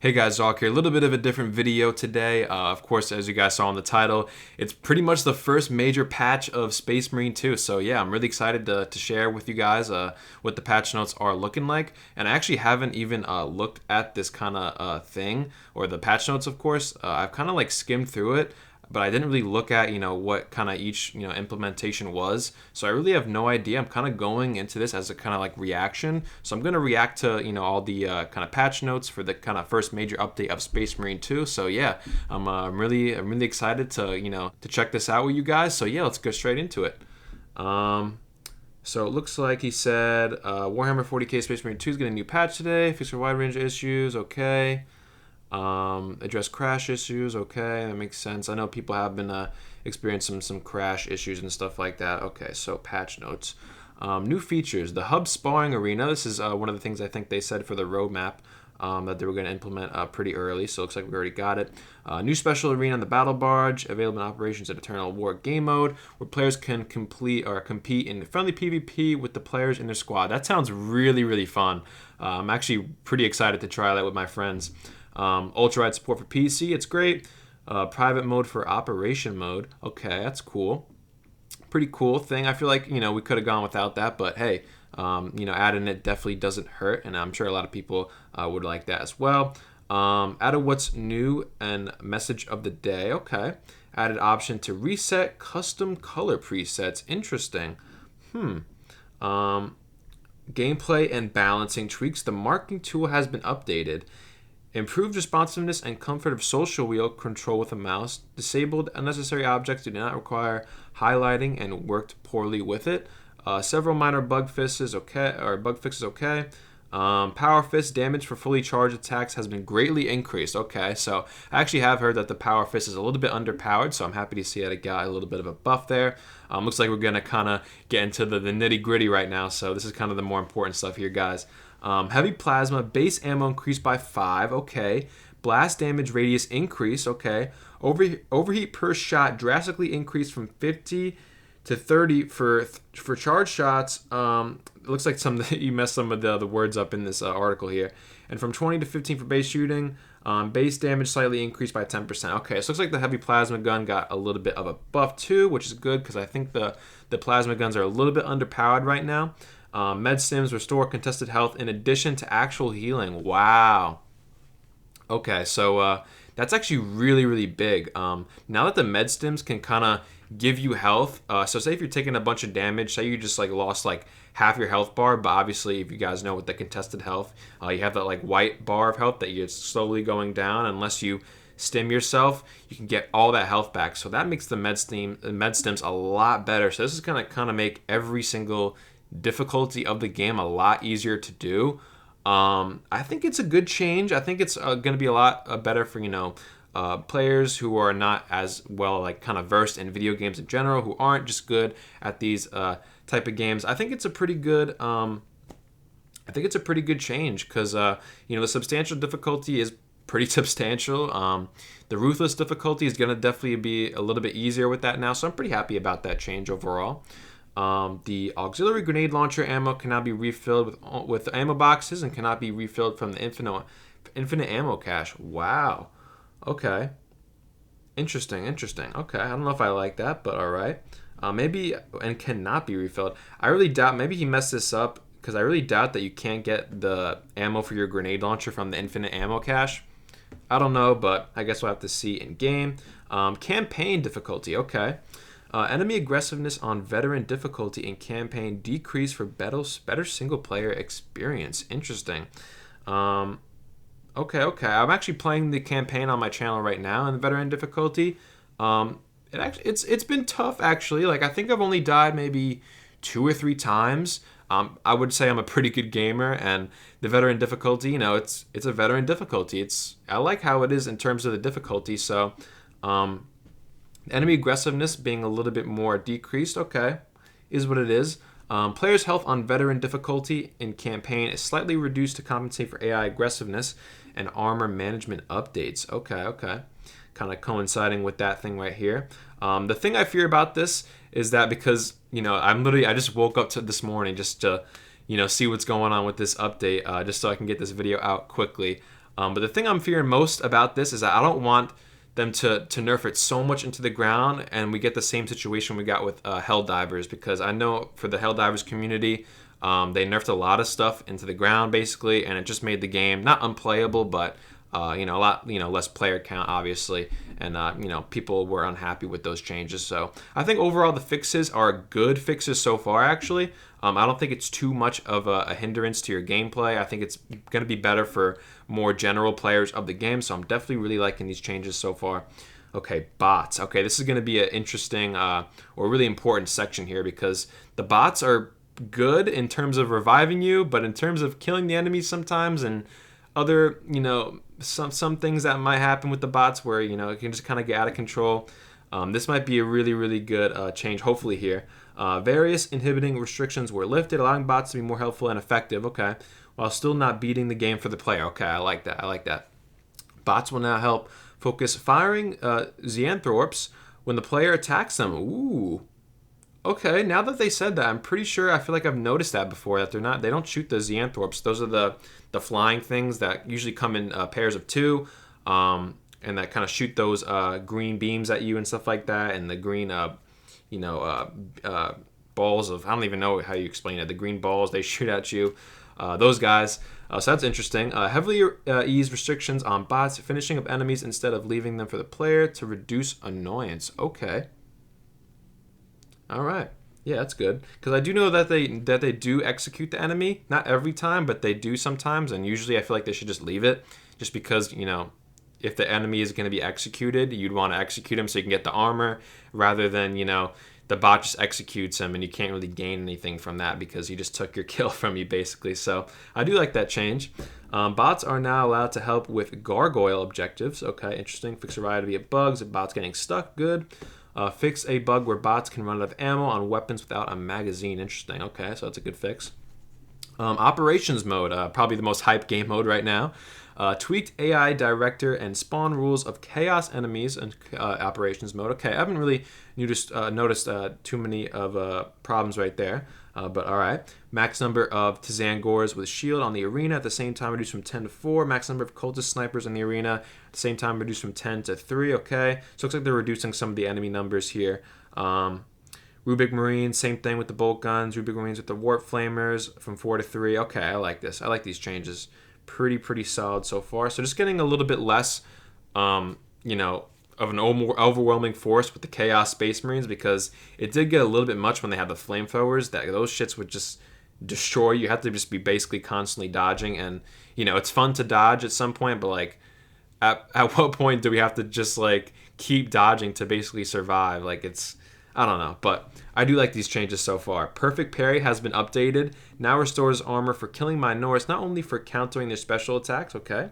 Hey guys, Zoc here. A little bit of a different video today. Of course, as you guys saw in the title, it's pretty much the first major patch of Space Marine 2. So yeah, I'm really excited to share with you guys what the patch notes are looking like. And I actually haven't even looked at this kind of thing, or the patch notes, of course. I've kind of like skimmed through it, but I didn't really look at, what kind of each, implementation was. So I really have no idea. I'm kind of going into this as a kind of like reaction. So I'm going to react to, all the kind of patch notes for the kind of first major update of Space Marine 2. So yeah, I'm really excited to, to check this out with you guys. So yeah, let's go straight into it. So it looks like he said Warhammer 40k Space Marine 2 is getting a new patch today. Fix a wide range of issues. Okay. Address crash issues. Okay, that makes sense. I know people have been experiencing some crash issues and stuff like that. Okay, so patch notes. New features. The hub sparring arena. This is one of the things I think they said for the roadmap that they were going to implement pretty early. So it looks like we already got it. New special arena on the battle barge. Available in operations in Eternal War game mode, where players can complete or compete in friendly PvP with the players in their squad. That sounds really fun. I'm actually pretty excited to try that with my friends. Ultra-wide support for PC, it's great. Private mode for operation mode. Okay, that's cool. Pretty cool thing. I feel like, we could have gone without that, but hey, adding it definitely doesn't hurt, and I'm sure a lot of people would like that as well. Added what's new and message of the day. Okay. Added option to reset custom color presets. Interesting. Gameplay and balancing tweaks. The marking tool has been updated. Improved responsiveness and comfort of social wheel control with a mouse. Disabled unnecessary objects do not require highlighting and worked poorly with it. Several minor bug fixes. Okay. Power fist damage for fully charged attacks has been greatly increased. Okay, so I actually have heard that the power fist is a little bit underpowered, so I'm happy to see that it got a little bit of a buff there. Looks like we're gonna kind of get into the nitty gritty right now, so this is kind of the more important stuff here, guys. Heavy plasma, base ammo increased by 5, okay. Blast damage radius increase, okay. Overheat per shot drastically increased from 50 to 30 for charge shots. It looks like you messed some of the words up in this article here. And from 20 to 15 for base shooting. Base damage slightly increased by 10%. Okay, so it looks like the heavy plasma gun got a little bit of a buff too, which is good because I think the plasma guns are a little bit underpowered right now. Med stims restore contested health in addition to actual healing. Wow. Okay, so that's actually really big. Now that the med stims can kind of give you health, so say if you're taking a bunch of damage, say you just like lost like half your health bar, but obviously if you guys know with the contested health, you have that like white bar of health that you're slowly going down. Unless you stim yourself, you can get all that health back. So that makes the med stims a lot better. So this is gonna kind of make every single difficulty of the game a lot easier to do. I think it's a good change. I think it's going to be a lot better for players who are not as well like kind of versed in video games in general, who aren't just good at these type of games. I think it's a pretty good change because the substantial difficulty is pretty substantial. The ruthless difficulty is going to definitely be a little bit easier with that now, so I'm pretty happy about that change overall. The auxiliary grenade launcher ammo cannot be refilled with ammo boxes and cannot be refilled from the infinite ammo cache. Wow. Okay. Interesting. Okay. I don't know if I like that, but all right. Maybe and cannot be refilled. I really doubt. Maybe he messed this up because I really doubt that you can't get the ammo for your grenade launcher from the infinite ammo cache. I don't know, but I guess we'll have to see in game. Campaign difficulty. Okay. Enemy aggressiveness on veteran difficulty in campaign decrease for better single player experience. Interesting. Okay. I'm actually playing the campaign on my channel right now in the veteran difficulty. It's been tough actually. Like I think I've only died maybe 2 or 3 times. I would say I'm a pretty good gamer, and the veteran difficulty, it's a veteran difficulty. I like how it is in terms of the difficulty. So. Enemy aggressiveness being a little bit more decreased, okay, is what it is. Players' health on veteran difficulty in campaign is slightly reduced to compensate for AI aggressiveness and armor management updates. Okay. Kind of coinciding with that thing right here. The thing I fear about this is that because, I just woke up this morning just to, see what's going on with this update, just so I can get this video out quickly. But the thing I'm fearing most about this is that I don't want them to nerf it so much into the ground and we get the same situation we got with Helldivers, because I know for the Helldivers community, they nerfed a lot of stuff into the ground basically, and it just made the game not unplayable, but a lot less player count obviously, and people were unhappy with those changes. So I think overall the fixes are good fixes so far actually. I don't think it's too much of a hindrance to your gameplay. I think it's going to be better for more general players of the game, so I'm definitely really liking these changes so far. Okay, bots. Okay, this is going to be an interesting or really important section here, because the bots are good in terms of reviving you, but in terms of killing the enemies sometimes, and other, some things that might happen with the bots where, it can just kind of get out of control. This might be a really, really good change, hopefully, here. Various inhibiting restrictions were lifted, allowing bots to be more helpful and effective, okay, while still not beating the game for the player. Okay, I like that. Bots will now help focus firing Xanthorps when the player attacks them. Ooh. Okay, now that they said that, I'm pretty sure, I feel like I've noticed that before, that they don't shoot the Xanthorps. Those are the flying things that usually come in pairs of 2, and that kind of shoot those green beams at you and stuff like that, and the green, balls of, I don't even know how you explain it, the green balls they shoot at you, those guys. So that's interesting. Heavily ease restrictions on bots finishing up enemies instead of leaving them for the player to reduce annoyance. Okay. All right. Yeah, that's good. Because I do know that they do execute the enemy. Not every time, but they do sometimes. And usually I feel like they should just leave it. Just because, if the enemy is going to be executed, you'd want to execute him so you can get the armor, rather than, the bot just executes him and you can't really gain anything from that because he just took your kill from you, basically. So I do like that change. Bots are now allowed to help with gargoyle objectives. Okay, interesting. Fix a variety of bugs. If bots getting stuck, good. Fix a bug where bots can run out of ammo on weapons without a magazine. Interesting. Okay, so that's a good fix. Operations mode, probably the most hyped game mode right now. Tweaked AI director and spawn rules of chaos enemies and operations mode. Okay, I haven't really noticed too many of problems right there, but all right. Max number of Tzangors with shield on the arena, at the same time reduced from 10 to 4. Max number of cultist snipers in the arena, at the same time reduced from 10 to 3. Okay, so it looks like they're reducing some of the enemy numbers here. Rubik Marines, same thing with the bolt guns. Rubik Marines with the warp flamers from 4 to 3. Okay, I like this. I like these changes. Pretty solid so far. So just getting a little bit less, of an overwhelming force with the Chaos Space Marines, because it did get a little bit much when they had the flamethrowers. Those shits would just destroy you. You have to just be basically constantly dodging, and it's fun to dodge at some point, but like at what point do we have to just like keep dodging to basically survive? Like, it's, I don't know, but I do like these changes so far. Perfect Parry has been updated. Now restores armor for killing minors, not only for countering their special attacks. Okay,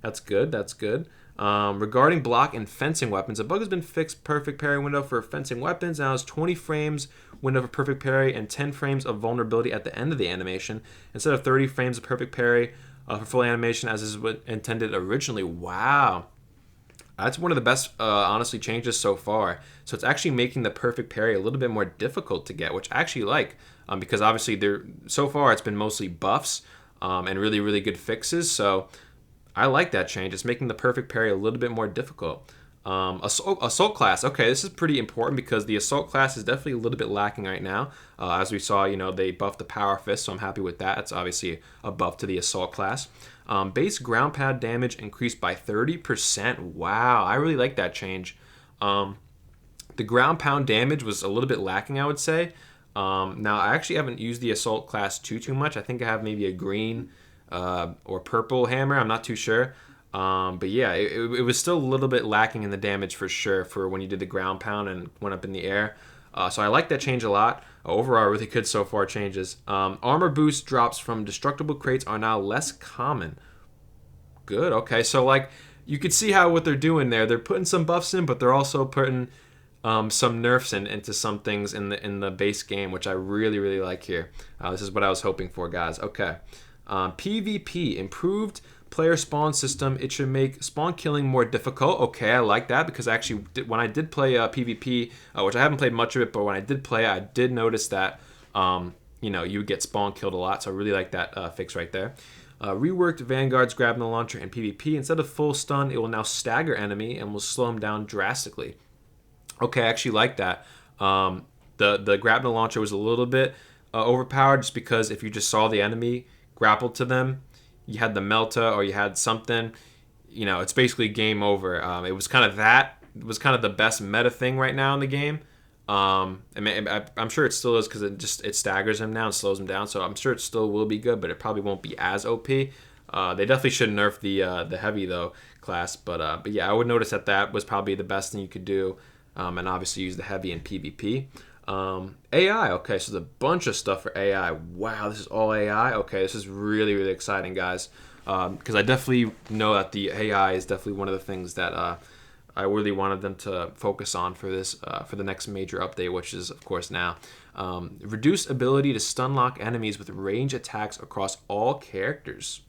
that's good. Regarding block and fencing weapons, a bug has been fixed. Perfect Parry window for fencing weapons now has 20 frames window for perfect parry and 10 frames of vulnerability at the end of the animation, instead of 30 frames of perfect parry for full animation as is what intended originally. Wow. That's one of the best, honestly, changes so far. So it's actually making the perfect parry a little bit more difficult to get, which I actually like, because obviously so far it's been mostly buffs and really, really good fixes. So I like that change. It's making the perfect parry a little bit more difficult. Assault class. Okay, this is pretty important because the assault class is definitely a little bit lacking right now. As we saw, they buffed the power fist, so I'm happy with that. It's obviously a buff to the assault class. Base ground pound damage increased by 30%. Wow, I really like that change. The ground pound damage was a little bit lacking, I would say. Now, I actually haven't used the assault class too much. I think I have maybe a green or purple hammer. I'm not too sure. But yeah, it was still a little bit lacking in the damage for sure for when you did the ground pound and went up in the air. So I like that change a lot. Overall, really good so far changes. Armor boost drops from destructible crates are now less common. Good. Okay, so like you could see how what they're doing there. They're putting some buffs in, but they're also putting some nerfs into some things in the base game, which I really like here. This is what I was hoping for, guys. Okay. PvP improved player spawn system. It should make spawn killing more difficult. Okay, I like that because actually when I did play PvP, which I haven't played much of it, but when I did play it, I did notice that you would get spawn killed a lot. So I really like that fix right there. Reworked Vanguard's grab the launcher in PvP. Instead of full stun, it will now stagger enemy and will slow him down drastically. Okay, I actually like that. The grab the launcher was a little bit overpowered just because if you just saw the enemy grappled to them, you had the Melta or you had something, it's basically game over. It was kind of that. It was kind of the best meta thing right now in the game. I'm sure it still is because it staggers him now and slows him down. So I'm sure it still will be good, but it probably won't be as OP. They definitely should nerf the heavy though class, but yeah, I would notice that was probably the best thing you could do, and obviously use the heavy in PvP. AI, okay, so there's a bunch of stuff for AI. Wow, this is all AI. Okay, this is really really exciting, guys, because I definitely know that the AI is definitely one of the things that I really wanted them to focus on for this for the next major update, which is of course now. Reduced ability to stun lock enemies with range attacks across all characters.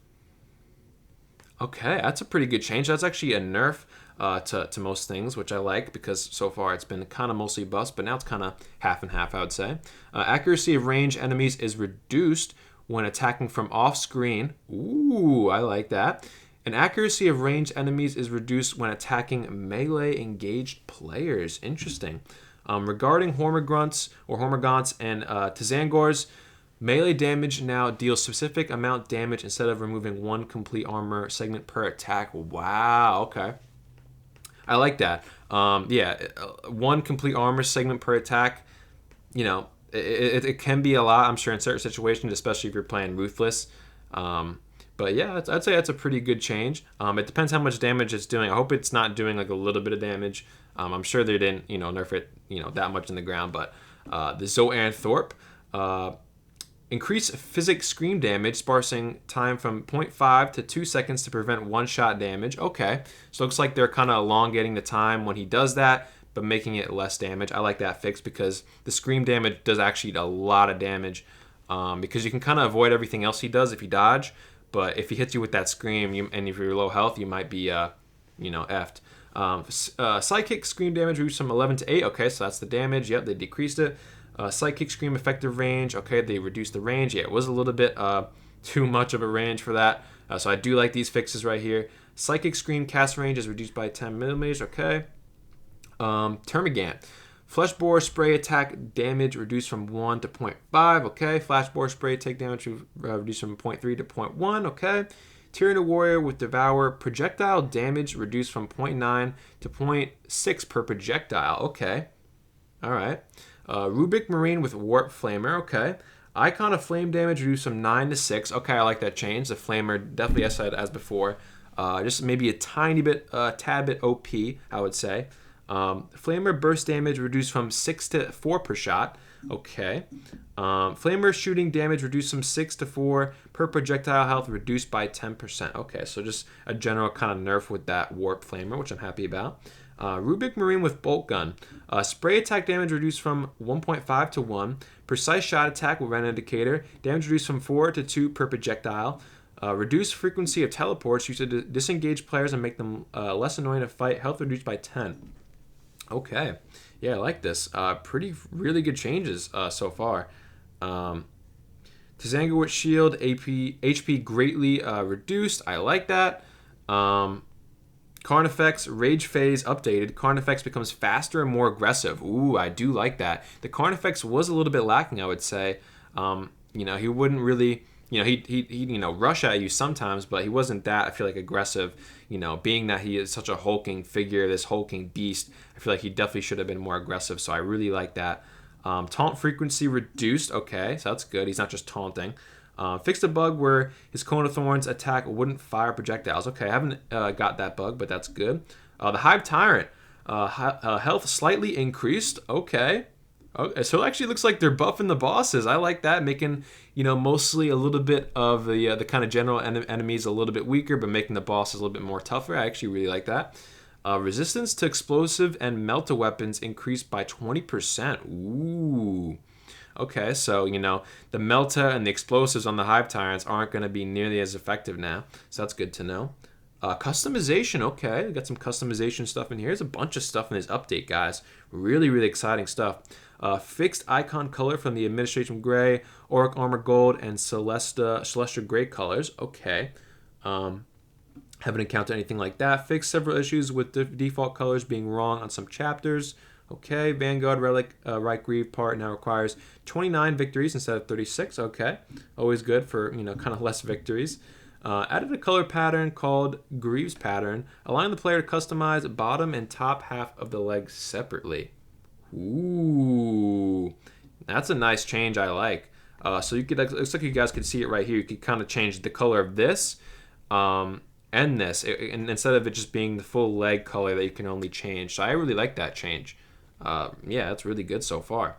Okay, that's a pretty good change. That's actually a nerf to most things, which I like because so far it's been kind of mostly buffs, but now it's kind of half and half, I would say. Accuracy of range enemies is reduced when attacking from off screen. Ooh, I like that. And accuracy of ranged enemies is reduced when attacking melee engaged players. Interesting. Regarding Hormagaunts and Tazangors, melee damage now deals specific amount damage instead of removing one complete armor segment per attack. Wow, okay. I like that. Yeah, one complete armor segment per attack, it can be a lot, I'm sure, in certain situations, especially if you're playing Ruthless. But yeah, I'd say that's a pretty good change. It depends how much damage it's doing. I hope it's not doing like a little bit of damage. I'm sure they didn't, nerf it, that much in the ground. But the Zoanthorpe, increase physic scream damage, sparsing time from 0.5 to 2 seconds to prevent one-shot damage. Okay, so it looks like they're kind of elongating the time when he does that, but making it less damage. I like that fix because the scream damage does actually a lot of damage, because you can kind of avoid everything else he does if you dodge. But if he hits you with that scream, and if you're low health, you might be, effed. Psychic scream damage reduced from 11 to 8. Okay, so that's the damage. Yep, they decreased it. Psychic scream effective range. Okay, they reduced the range. Yeah, it was a little bit too much of a range for that. So I do like these fixes right here. Psychic scream cast range is reduced by 10 millimeters. Okay. Termagant. Fleshbore spray attack damage reduced from 1 to 0.5. Okay. Flashbore spray attack damage reduced from 0.3 to 0.1. Okay. Tyranid Warrior with Devour projectile damage reduced from 0.9 to 0.6 per projectile. Okay. All right. Rubik Marine with Warp Flamer. Okay. Icon of Flame damage reduced from 9 to 6. Okay, I like that change. The Flamer definitely, as I said as before, just maybe a tiny bit, tad bit OP, I would say. Flamer burst damage reduced from 6 to 4 per shot. Okay. Flamer shooting damage reduced from 6 to 4 per projectile health reduced by 10%. Okay, so just a general kind of nerf with that Warp Flamer, which I'm happy about. Rubik Marine with Bolt Gun. Spray attack damage reduced from 1.5 to 1. Precise shot attack with Ren Indicator. Damage reduced from 4 to 2 per projectile. Reduced frequency of teleports used to disengage players and make them less annoying to fight. Health reduced by 10. Okay. Yeah, I like this. Really good changes so far. Tazanga with Shield, HP greatly reduced. I like that. Carnifex Rage Phase updated. Carnifex becomes faster and more aggressive. Ooh, I do like that. The Carnifex was a little bit lacking, I would say. He wouldn't really, he'd rush at you sometimes, but he wasn't that, I feel like, aggressive. Being that he is such a hulking figure, this hulking beast, I feel like he definitely should have been more aggressive. So I really like that. Taunt frequency reduced. Okay, so that's good. He's not just taunting. Fixed a bug where his Cone of Thorns attack wouldn't fire projectiles. Okay, I haven't got that bug, but that's good. The Hive Tyrant. Health slightly increased. Okay. So it actually looks like they're buffing the bosses. I like that, making, mostly a little bit of the kind of general enemies a little bit weaker, but making the bosses a little bit more tougher. I actually really like that. Resistance to explosive and melta weapons increased by 20%. Ooh. Okay, so, the Melta and the explosives on the Hive Tyrants aren't going to be nearly as effective now. So that's good to know. Customization, okay. We got some customization stuff in here. There's a bunch of stuff in this update, guys. Really, really exciting stuff. Fixed icon color from the Administration Gray, Auric Armor Gold, and Celestia Gray colors. Okay. Haven't encountered anything like that. Fixed several issues with the default colors being wrong on some chapters. Okay. Vanguard Relic Right Grieve part now requires 29 victories instead of 36. Okay. Always good for, kind of less victories. Added a color pattern called Greaves pattern, allowing the player to customize bottom and top half of the legs separately. Ooh, that's a nice change. I like. So you could, looks like you guys could see it right here. You could kind of change the color of this and this, and instead of it just being the full leg color that you can only change. So I really like that change. Yeah, that's really good so far.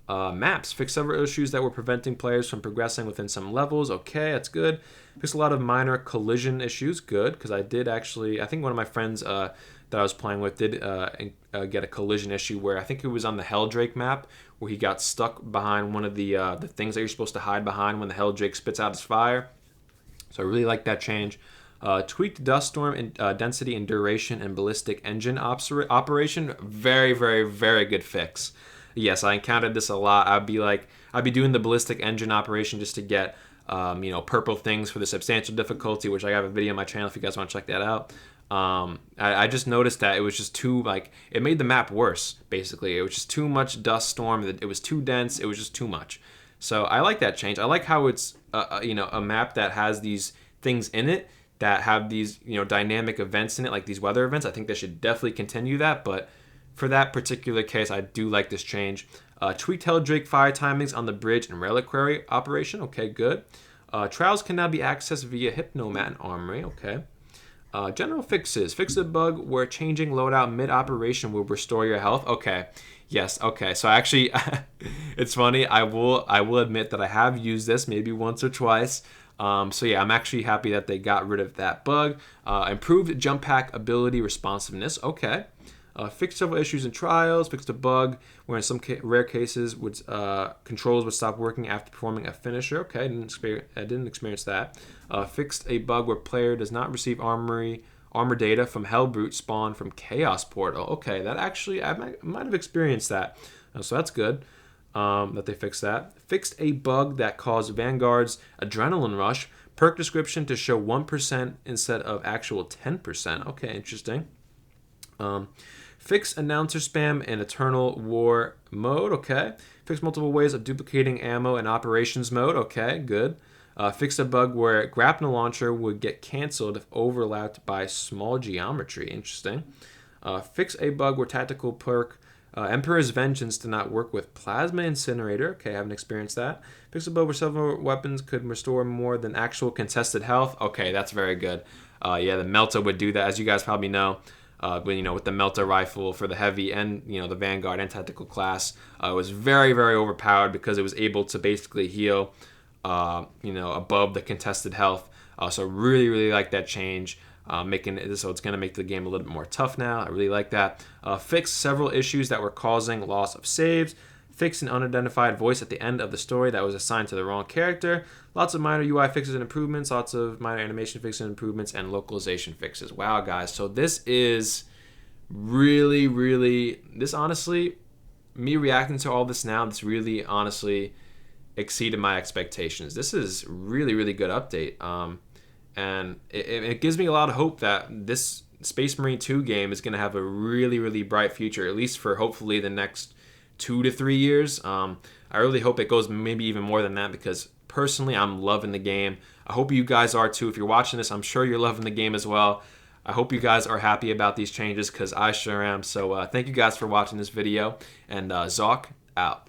Maps. Fix several issues that were preventing players from progressing within some levels. Okay, that's good. Fix a lot of minor collision issues. Good, because I think one of my friends that I was playing with did get a collision issue where I think it was on the Helldrake map where he got stuck behind one of the things that you're supposed to hide behind when the Helldrake spits out his fire. So I really like that change. Tweaked dust storm in, density and duration and ballistic engine operation. Very, very, very good fix. Yes, I encountered this a lot. I'd be doing the ballistic engine operation just to get, purple things for the substantial difficulty, which I have a video on my channel if you guys want to check that out. I just noticed that it was just too, it made the map worse, basically. It was just too much dust storm. It was too dense. It was just too much. So I like that change. I like how it's, a map that has these things in it that have these, dynamic events in it, like these weather events. I think they should definitely continue that, but for that particular case, I do like this change. Tweaked Helldrake fire timings on the bridge and reliquary operation. Okay, good. Trials can now be accessed via Hypnomat and Armory. Okay. General fixes. Fix the bug where changing loadout mid-operation will restore your health. Okay. Yes. Okay. So actually, it's funny. I will admit that I have used this maybe once or twice. So yeah, I'm actually happy that they got rid of that bug. Improved jump pack ability responsiveness. Okay. Fixed several issues in trials. Fixed a bug where in some rare cases controls would stop working after performing a finisher. Okay, I didn't experience that. Fixed a bug where player does not receive armor data from Hellbrute spawn from Chaos Portal. Okay, that actually I might have experienced that. So that's good that they fixed that. Fixed a bug that caused Vanguard's Adrenaline Rush perk description to show 1% instead of actual 10%. Okay, interesting. Fix announcer spam in Eternal War mode. Okay. Fix multiple ways of duplicating ammo in operations mode. Okay, good. Fix a bug where grapnel launcher would get canceled if overlapped by small geometry. Interesting. Fix a bug where tactical perk Emperor's Vengeance did not work with Plasma Incinerator. Okay, I haven't experienced that. Fix a bug where several weapons could restore more than actual contested health. Okay, that's very good. Yeah, the Melta would do that, as you guys probably know. With the Melta rifle for the heavy and the Vanguard and tactical class, it was very, very overpowered because it was able to basically heal, above the contested health. So really, really like that change, making it so it's going to make the game a little bit more tough now. I really like that. Fix several issues that were causing loss of saves. Fix an unidentified voice at the end of the story that was assigned to the wrong character. Lots of minor UI fixes and improvements. Lots of minor animation fixes and improvements and localization fixes. Wow, guys. So this is really, really... This honestly, me reacting to all this now, this really honestly exceeded my expectations. This is really, really good update. And it gives me a lot of hope that this Space Marine 2 game is going to have a really, really bright future, at least for hopefully the next 2 to 3 years. I really hope it goes maybe even more than that because personally I'm loving the game. I hope you guys are too. If you're watching this, I'm sure you're loving the game as well. I hope you guys are happy about these changes because I sure am. So thank you guys for watching this video, and Zoc out.